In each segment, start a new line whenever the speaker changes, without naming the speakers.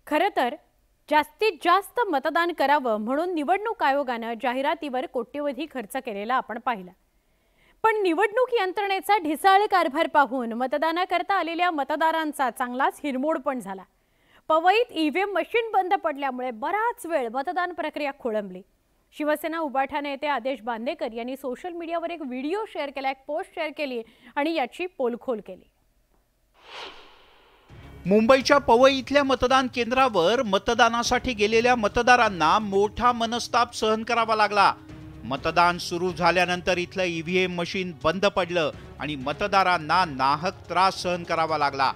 खरं तर जास्तीत जास्त मतदान करावं म्हणून निवडणूक आयोगाने जाहिरातीवर कोट्यवधी खर्च केलेला आपण पाहिला। पण निवडणूक यंत्रणेचा ढिसाळ कारभार पाहून मतदानाकरता आलेल्या मतदारांचा चांगलाच हिरमोड पण झाला। पवईत ईव्हीएम मशीन बंद पडल्यामुळे बराच वेळ मतदान प्रक्रिया खोळंबली। शिवसेना उबाठा नेते आदेश बांदेकर यांनी सोशल मीडियावर एक व्हिडिओ शेअर केला, एक पोस्ट शेअर केली आणि याची पोलखोल केली।
मुंबईच्या पवई इथल्या मतदान केंद्रावर मतदानासाठी गेलेल्या मतदारांना मोठा मनस्ताप सहन करावा लागला। मतदान सुरू झाल्यानंतर इथलं ईव्हीएम मशीन बंद पडलं आणि मतदारांना नाहक त्रास सहन करावा लागला।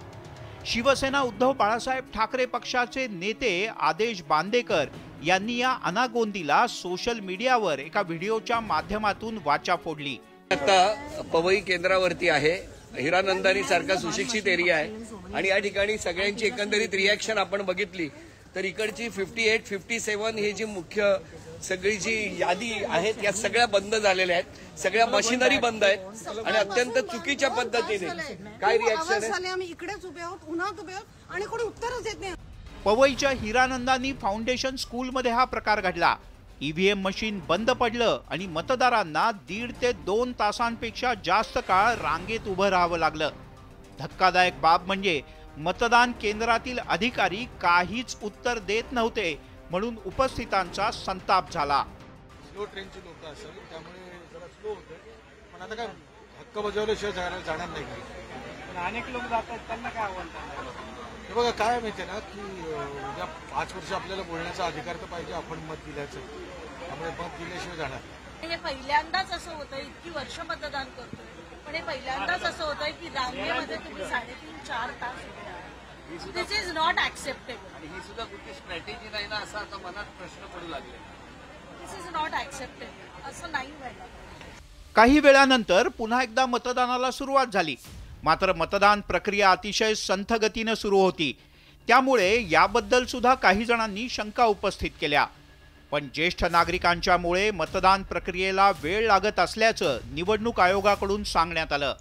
शिवसेना उद्धव बाळासाहेब ठाकरे पक्षाचे नेते आदेश बांदेकर यांनी या अनागोंदीला सोशल मीडियावर एका व्हिडिओच्या माध्यमातून वाचा फोडली।
आता पवई केंद्रावरती आहे, हिरानंदानी सारखा सुशिक्षित एरिया आहे आणि या ठिकाणी सगळ्यांची एकंदरीत रिॲक्शन आपण बघितली तर इकडची 58, 57 ही जी मुख्य सगळी जी यादी आहेत या सगळ्या बंद झालेल्या आहेत, सगळ्या मशिनरी बंद आहेत आणि अत्यंत चुकीच्या पद्धतीने काय रिॲक्शन आहे।
आम्ही इकडेच उभे आहोत, उन्हात उभे आहोत आणि कोणी उत्तरच देत नाही।
पवईच्या हिरानंदानी फाउंडेशन स्कूलमध्ये हा प्रकार घडला। ईव्हीएम मशीन बंद पडलं आणि मतदारांना 1.5 ते 2 तासांपेक्षा जास्त काळ रांगेत उभं राहावं लागलं। धक्कादायक बाब म्हणजे मतदान केंद्रातील अधिकारी काहीच उत्तर देत नव्हते, म्हणून उपस्थितांचा संताप झाला।
स्लो ट्रेनची लोक असेल त्यामुळे जरा स्लो होते, पण आता काय हक्क बजावल्याशिवाय जाणार नाही।
पण अनेक लोक जातात, त्यांना काय आव्हान करणार?
हे बघा काय माहिती ना की उद्या 5 वर्ष आपल्याला बोलण्याचा अधिकार तर पाहिजे, आपण मत दिल्याचं, त्यामुळे मत दिल्याशिवाय जाणार।
हे पहिल्यांदाच असं होतं, इतकी वर्ष मतदान करतोय पण हे पहिल्यांदाच असं होतंय की रांगेमध्ये तुम्ही 3.5-4 तास उभे आहात। दिस इज नॉट ऍक्सेप्टेबल।
आणि ही सुद्धा कुठली स्ट्रॅटेजी नाही ना, असा आता मनात प्रश्न पडू लागले।
दिस इज नॉट ऍक्सेप्टेबल, असं नाही व्हायला।
काही वेळानंतर पुन्हा एकदा मतदानाला सुरुवात झाली, मात्र मतदान प्रक्रिया अतिशय संथ गतीने सुरू होती। त्यामुळे याबद्दल सुद्धा काही जणांनी शंका उपस्थित केल्या। पण ज्येष्ठ नागरिकांच्यामुळे मतदान प्रक्रियेला वेळ लागत असल्याचं निवडणूक आयोगाकडून सांगण्यात आलं।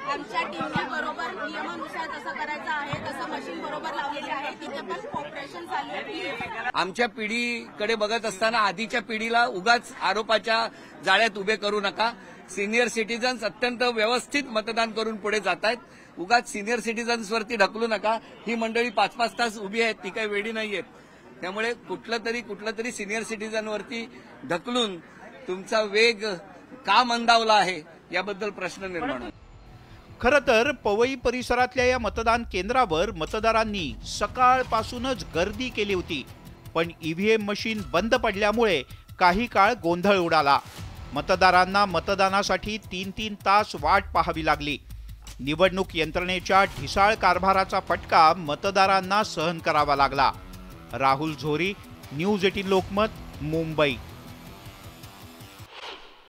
आमच्या टीमने बरोबर नियमानुसार जसं करायचं आहे तसं मशीन बरोबर लावलेली आहे, तिथे पण कॉपरेशन चालू आहे।
आमच्या पिढीकडे बघत असताना आधीच्या पिढीला उगाच आरोपाच्या जाळ्यात उभे करू नका। सिनियर सिटीजन्स अत्यंत व्यवस्थित मतदान करून पुढे जात आहेत, उगाच सिनियर सिटीजन्सवरती ढकलू नका। ही मंडळी 5-5 तास उभी आहेत, ती काही वेडी नाहीयेत, त्यामुळे कुठलं तरी सिनियर सिटीजनवरती ढकलून तुमचा वेग का मंदावला आहे याबद्दल प्रश्न निर्माण होतो।
खरं तर पवई परिसरातल्या या मतदान केंद्रावर मतदारांनी सकाळपासूनच गर्दी केली होती, पण ईव्हीएम मशीन बंद पडल्यामुळे काही काळ गोंधळ उडाला। मतदारांना मतदानासाठी 3-3 तास वाट पाहावी लागली। निवडणूक यंत्रणेच्या ढिसाळ कारभाराचा फटका मतदारांना सहन करावा लागला। राहुल झोरी, न्यूज 18 लोकमत, मुंबई।